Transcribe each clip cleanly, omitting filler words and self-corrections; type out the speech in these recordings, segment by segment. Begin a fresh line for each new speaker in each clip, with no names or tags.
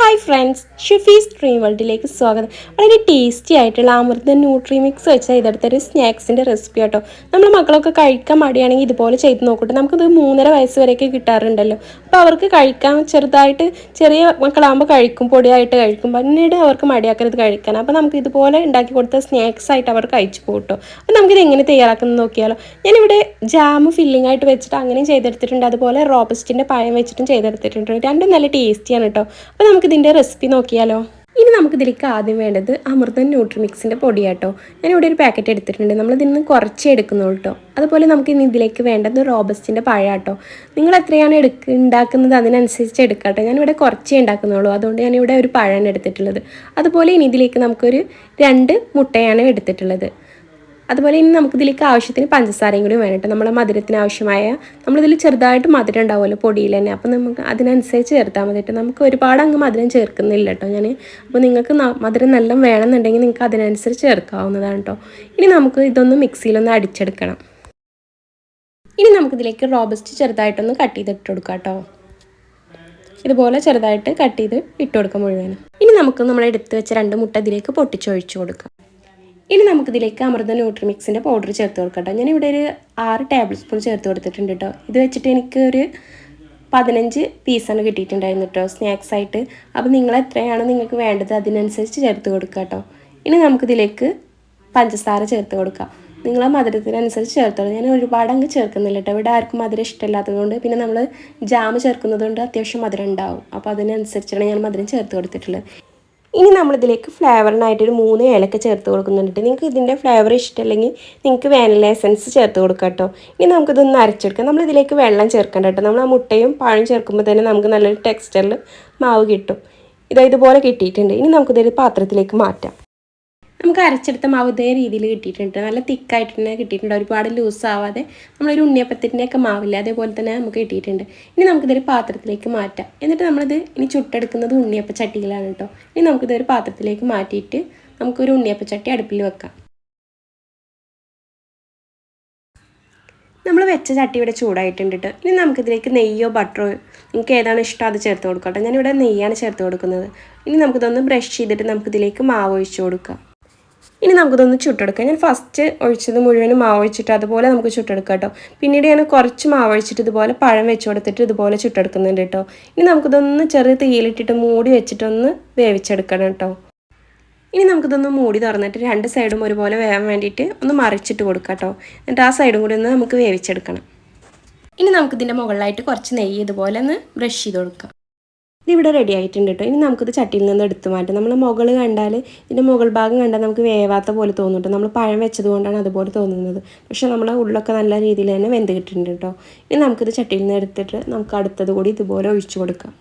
Hi friends, ഷിഫീസ് dream വേൾഡിലേക്ക് സ്വാഗതം. വളരെ ടേസ്റ്റി ആയിട്ടുള്ള അമൃത ന്യൂട്രി മിക്സ് വെച്ച് ചെയ്തെടുത്തൊരു സ്നാക്സിൻ്റെ റെസിപ്പി കേട്ടോ. നമ്മൾ മക്കളൊക്കെ കഴിക്കാൻ മടിയാണെങ്കിൽ ഇതുപോലെ ചെയ്ത് നോക്കട്ടെ. നമുക്കത് 3.5 വയസ്സ് വരെയൊക്കെ കിട്ടാറുണ്ടല്ലോ. അപ്പോൾ അവർക്ക് കഴിക്കാൻ ചെറുതായിട്ട് ചെറിയ മക്കളാകുമ്പോൾ കഴിക്കും, പൊടിയായിട്ട് കഴിക്കും. പിന്നീട് അവർക്ക് മടിയാക്കരുത് കഴിക്കാൻ. അപ്പോൾ നമുക്ക് ഇതുപോലെ ഉണ്ടാക്കി കൊടുത്ത സ്നാക്സ് ആയിട്ട് അവർ കഴിച്ചു പോകട്ടോ. അപ്പോൾ നമുക്കിത് എങ്ങനെ തയ്യാറാക്കുന്നത് നോക്കിയാലോ. ഞാനിവിടെ ജാം ഫില്ലിംഗ് ആയിട്ട് വെച്ചിട്ട് അങ്ങനെയും ചെയ്തെടുത്തിട്ടുണ്ട്, അതുപോലെ റോബസ്റ്റിൻ്റെ പഴം വെച്ചിട്ടും ചെയ്തെടുത്തിട്ടുണ്ട്. രണ്ടും നല്ല ടേസ്റ്റിയാണ് കേട്ടോ. അപ്പോൾ നമുക്കിതിൻ്റെ റെസിപ്പി നോക്കിയാലോ. ഇനി നമുക്കിതിലേക്ക് ആദ്യം വേണ്ടത് അമൃതം ന്യൂട്രിമിക്സിൻ്റെ പൊടിയാട്ടോ. ഞാനിവിടെ ഒരു പാക്കറ്റ് എടുത്തിട്ടുണ്ട്. നമ്മളിതിൽ നിന്ന് കുറച്ചേ എടുക്കുന്നുള്ളൂ കേട്ടോ. അതുപോലെ നമുക്ക് ഇനി ഇതിലേക്ക് വേണ്ടത് റോബസ്റ്റിൻ്റെ പഴാട്ടോ. നിങ്ങൾ എത്രയാണ് ഉണ്ടാക്കുന്നത് അതിനനുസരിച്ച് എടുക്കാട്ടോ. ഞാനിവിടെ കുറച്ചേ ഉണ്ടാക്കുന്നുള്ളൂ, അതുകൊണ്ട് ഞാനിവിടെ ഒരു പഴമാണ് എടുത്തിട്ടുള്ളത്. അതുപോലെ ഇനി ഇതിലേക്ക് നമുക്കൊരു 2 മുട്ടയാണ് എടുത്തിട്ടുള്ളത്. അതുപോലെ ഇനി നമുക്കിതിലേക്ക് ആവശ്യത്തിന് പഞ്ചസാരയും കൂടി വേണം കേട്ടോ. നമ്മളെ മധുരത്തിന് ആവശ്യമായ, നമ്മളിതിൽ ചെറുതായിട്ട് മധുരം ഉണ്ടാവുമല്ലോ പൊടിയിൽ തന്നെ, അപ്പോൾ നമുക്ക് അതിനനുസരിച്ച് ചേർത്താൽ മതി കേട്ടോ. നമുക്ക് ഒരുപാട് അങ്ങ് മധുരം ചേർക്കുന്നില്ല കേട്ടോ ഞാൻ. അപ്പോൾ നിങ്ങൾക്ക് മധുരം നല്ല വേണമെന്നുണ്ടെങ്കിൽ നിങ്ങൾക്ക് അതിനനുസരിച്ച് ചേർക്കാവുന്നതാണ് കേട്ടോ. ഇനി നമുക്ക് ഇതൊന്ന് മിക്സിയിലൊന്ന് അടിച്ചെടുക്കണം. ഇനി നമുക്കിതിലേക്ക് റോബസ്റ്റ് ചെറുതായിട്ടൊന്ന് കട്ട് ചെയ്തിട്ട് കൊടുക്കാം കേട്ടോ. ഇതുപോലെ ചെറുതായിട്ട് കട്ട് ചെയ്ത് ഇട്ട് കൊടുക്കാം മുഴുവനും. ഇനി നമുക്ക് നമ്മൾ എടുത്ത് വെച്ച 2 മുട്ട ഇതിലേക്ക് പൊട്ടിച്ചൊഴിച്ച് കൊടുക്കാം. ഇനി നമുക്കിതിലേക്ക് അമൃത ന്യൂട്രി മിക്സിൻ്റെ പൗഡർ ചേർത്ത് കൊടുക്കട്ടോ. ഞാനിവിടെ ഒരു 6 ടേബിൾ സ്പൂൺ ചേർത്ത് കൊടുത്തിട്ടുണ്ട് കേട്ടോ. ഇത് വെച്ചിട്ട് എനിക്ക് ഒരു 15 പീസാണ് കിട്ടിയിട്ടുണ്ടായിരുന്നു കേട്ടോ സ്നാക്സ് ആയിട്ട്. അപ്പോൾ നിങ്ങൾ എത്രയാണ് നിങ്ങൾക്ക് വേണ്ടത് അതിനനുസരിച്ച് ചേർത്ത് കൊടുക്കുക കേട്ടോ. ഇനി നമുക്കിതിലേക്ക് പഞ്ചസാര ചേർത്ത് കൊടുക്കാം. നിങ്ങളെ മധുരത്തിനനുസരിച്ച് ചേർത്തോളൂ. ഞാൻ ഒരുപാട് അങ്ങ് ചേർക്കുന്നില്ല കേട്ടോ. ഇവിടെ ആർക്കും മധുരം ഇഷ്ടമില്ലാത്തതുകൊണ്ട്, പിന്നെ നമ്മൾ ജാം ചേർക്കുന്നത് കൊണ്ട് അത്യാവശ്യം മധുരം ഉണ്ടാവും. അപ്പോൾ അതിനനുസരിച്ചാണ് ഞാൻ മധുരം ചേർത്ത് കൊടുത്തിട്ടുള്ളത്. ഇനി നമ്മളിതിലേക്ക് ഫ്ലേവറിനായിട്ടൊരു 3 ഏലക്ക ചേർത്ത് കൊടുക്കുന്നുണ്ട്. നിങ്ങൾക്ക് ഇതിൻ്റെ ഫ്ലേവർ ഇഷ്ടമല്ലെങ്കിൽ നിങ്ങൾക്ക് വാനില എസൻസ് ചേർത്ത് കൊടുക്കാം കേട്ടോ. ഇനി നമുക്കിതൊന്ന് അരച്ചെടുക്കാം. നമ്മളിതിലേക്ക് വെള്ളം ചേർക്കണ്ട കേട്ടോ. നമ്മൾ ആ മുട്ടയും പഴം ചേർക്കുമ്പോൾ തന്നെ നമുക്ക് നല്ലൊരു ടെക്സ്ചറിൽ മാവ് കിട്ടും. ഇതുപോലെ കിട്ടിയിട്ടുണ്ട്. ഇനി നമുക്കിതൊരു പാത്രത്തിലേക്ക് മാറ്റാം. നമുക്ക് അരച്ചെടുത്ത മാവ് ഇതേ രീതിയിൽ കിട്ടിയിട്ടുണ്ട്. നല്ല തിക്കായിട്ട് തന്നെ കിട്ടിയിട്ടുണ്ട്. ഒരുപാട് ലൂസ് ആവാതെ നമ്മളൊരു ഉണ്ണിയപ്പത്തിൻ്റെയൊക്കെ മാവില്ല അതേപോലെ തന്നെ നമുക്ക് കിട്ടിയിട്ടുണ്ട്. ഇനി നമുക്കിതൊരു പാത്രത്തിലേക്ക് മാറ്റാം. എന്നിട്ട് നമ്മളിത് ഇനി ചുട്ടെടുക്കുന്നത് ഉണ്ണിയപ്പ ചട്ടിയിലാണ് കേട്ടോ. ഇനി നമുക്കിതൊരു പാത്രത്തിലേക്ക് മാറ്റിയിട്ട് നമുക്കൊരു ഉണ്ണിയപ്പ ചട്ടി അടുപ്പിൽ വെക്കാം. നമ്മൾ വെച്ച ചട്ടി ഇവിടെ ചൂടായിട്ടുണ്ട് കേട്ടോ. ഇനി നമുക്കിതിലേക്ക് നെയ്യോ ബട്ടറോ നിങ്ങൾക്ക് ഏതാണ് ഇഷ്ടം അത് ചേർത്ത് കൊടുക്കാം കേട്ടോ. ഞാനിവിടെ നെയ്യാണ് ചേർത്ത് കൊടുക്കുന്നത്. ഇനി നമുക്കിതൊന്ന് ബ്രഷ് ചെയ്തിട്ട് നമുക്കിതിലേക്ക് മാവ് ഒഴിച്ച് കൊടുക്കാം. ഇനി നമുക്കിതൊന്ന് ചുട്ടെടുക്കാം. ഞാൻ ഫസ്റ്റ് ഒഴിച്ചത് മുഴുവനും മാവ് ഒഴിച്ചിട്ട് അതുപോലെ നമുക്ക് ചുട്ടെടുക്കാം കേട്ടോ. പിന്നീട് ഞാൻ കുറച്ച് മാവ് ഒഴിച്ചിട്ട് ഇതുപോലെ പഴം വെച്ച് കൊടുത്തിട്ട് ഇതുപോലെ ചുട്ടെടുക്കുന്നുണ്ട് കേട്ടോ. ഇനി നമുക്കിതൊന്ന് ചെറിയ തീയിലിട്ടിട്ട് മൂടി വെച്ചിട്ടൊന്ന് വേവിച്ചെടുക്കണം കേട്ടോ. ഇനി നമുക്കിതൊന്ന് മൂടി തുറന്നിട്ട് 2 സൈഡും ഒരുപോലെ വേവാൻ വേണ്ടിയിട്ട് ഒന്ന് മറിച്ചിട്ട് കൊടുക്കാം കേട്ടോ. എന്നിട്ട് ആ സൈഡും കൂടി ഒന്ന് നമുക്ക് വേവിച്ചെടുക്കണം. ഇനി നമുക്കിതിൻ്റെ മുകളിലായിട്ട് കുറച്ച് നെയ്യ് ഇതുപോലെ ഒന്ന് ബ്രഷ് ചെയ്ത് കൊടുക്കാം. ഇതിവിടെ റെഡി ആയിട്ടുണ്ട് കേട്ടോ. ഇനി നമുക്കിത് ചട്ടിയിൽ നിന്ന് എടുത്ത് മാറ്റാം. നമ്മൾ മുകൾ കണ്ടാൽ ഇതിൻ്റെ മുകൾ ഭാഗം കണ്ടാൽ നമുക്ക് വേവാത്ത പോലെ തോന്നും കേട്ടോ. നമ്മൾ പഴം വെച്ചത് കൊണ്ടാണ് അതുപോലെ തോന്നുന്നത്. പക്ഷേ നമ്മളെ ഉള്ളൊക്കെ നല്ല രീതിയിൽ തന്നെ വെന്ത് കിട്ടിയിട്ടുണ്ട് കേട്ടോ. ഇനി നമുക്കിത് ചട്ടിയിൽ നിന്ന് എടുത്തിട്ട് നമുക്ക് അടുത്തത് കൂടി ഇതുപോലെ ഒഴിച്ചു കൊടുക്കാം.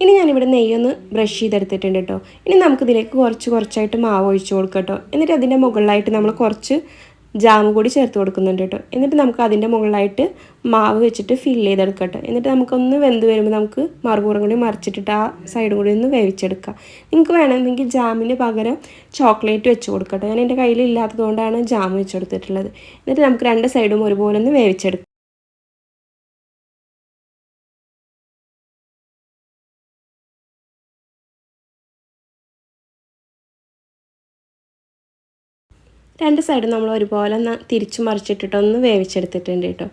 ഇനി ഞാനിവിടെ നെയ്യൊന്ന് ബ്രഷ് ചെയ്തെടുത്തിട്ടുണ്ട് കേട്ടോ. ഇനി നമുക്കിതിലേക്ക് കുറച്ചായിട്ട് മാവ് ഒഴിച്ചു കൊടുക്കാം കേട്ടോ. എന്നിട്ട് അതിൻ്റെ മുകളിലായിട്ട് നമ്മൾ കുറച്ച് ജാം കൂടി ചേർത്ത് കൊടുക്കുന്നുണ്ട് കേട്ടോ. എന്നിട്ട് നമുക്ക് അതിൻ്റെ മുകളിലായിട്ട് മാവ് വെച്ചിട്ട് ഫില്ല് ചെയ്തെടുക്കാം കേട്ടോ. എന്നിട്ട് നമുക്കൊന്ന് വെന്ത് വരുമ്പോൾ നമുക്ക് മറുപുറം കൂടി മറിച്ചിട്ടിട്ട് ആ സൈഡും കൂടി ഒന്ന് വേവിച്ചെടുക്കാം. നിങ്ങൾക്ക് വേണമെങ്കിൽ ജാമിന് പകരം ചോക്ലേറ്റ് വെച്ച് കൊടുക്കാം കേട്ടോ. ഞാൻ എൻ്റെ കയ്യിലില്ലാത്തത് കൊണ്ടാണ് ജാം വെച്ച് കൊടുത്തിട്ടുള്ളത്. എന്നിട്ട് നമുക്ക് 2 സൈഡും ഒരുപോലെ ഒന്ന് വേവിച്ചെടുക്കാം. രണ്ട് സൈഡും നമ്മൾ ഒരുപോലെ തിരിച്ചു മറിച്ചിട്ടിട്ടൊന്ന് വേവിച്ചെടുത്തിട്ടുണ്ട് കേട്ടോ.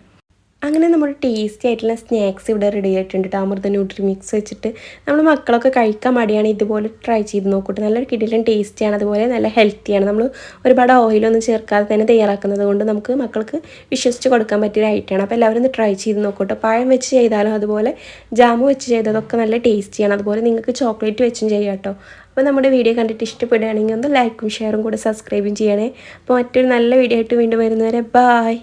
അങ്ങനെ നമ്മുടെ ടേസ്റ്റി ആയിട്ടുള്ള സ്നാക്സ് ഇവിടെ റെഡി ആയിട്ടുണ്ട് കേട്ടോ. അമൃത ന്യൂട്രി മിക്സ് വെച്ചിട്ട് നമ്മൾ മക്കളൊക്കെ കഴിക്കാൻ മടിയാണ്, ഇതുപോലെ ട്രൈ ചെയ്ത് നോക്കൂട്ടെ. നല്ല കിടിലൻ ടേസ്റ്റിയാണ്, അതുപോലെ നല്ല ഹെൽത്തിയാണ്. നമ്മൾ ഒരുപാട് ഓയിലൊന്നും ചേർക്കാതെ തന്നെ തയ്യാറാക്കുന്നത് കൊണ്ട് നമുക്ക് മക്കൾക്ക് വിശ്വസിച്ച് കൊടുക്കാൻ പറ്റിയ ഐറ്റമാണ്. അപ്പോൾ എല്ലാവരും ഒന്ന് ട്രൈ ചെയ്ത് നോക്കൂട്ടോ. പഴം വെച്ച് ചെയ്താലും അതുപോലെ ജാമ് വെച്ച് ചെയ്തതൊക്കെ നല്ല ടേസ്റ്റിയാണ്. അതുപോലെ നിങ്ങൾക്ക് ചോക്ലേറ്റ് വെച്ചും ചെയ്യാം കേട്ടോ. അപ്പോൾ നമ്മുടെ വീഡിയോ കണ്ടിട്ട് ഇഷ്ടപ്പെടുകയാണെങ്കിൽ ഒന്ന് ലൈക്കും ഷെയറും കൂടെ സബ്സ്ക്രൈബും ചെയ്യണേ. അപ്പോൾ മറ്റൊരു നല്ല വീഡിയോ ആയിട്ട് വീണ്ടും വരുന്നവരെ ബായ്.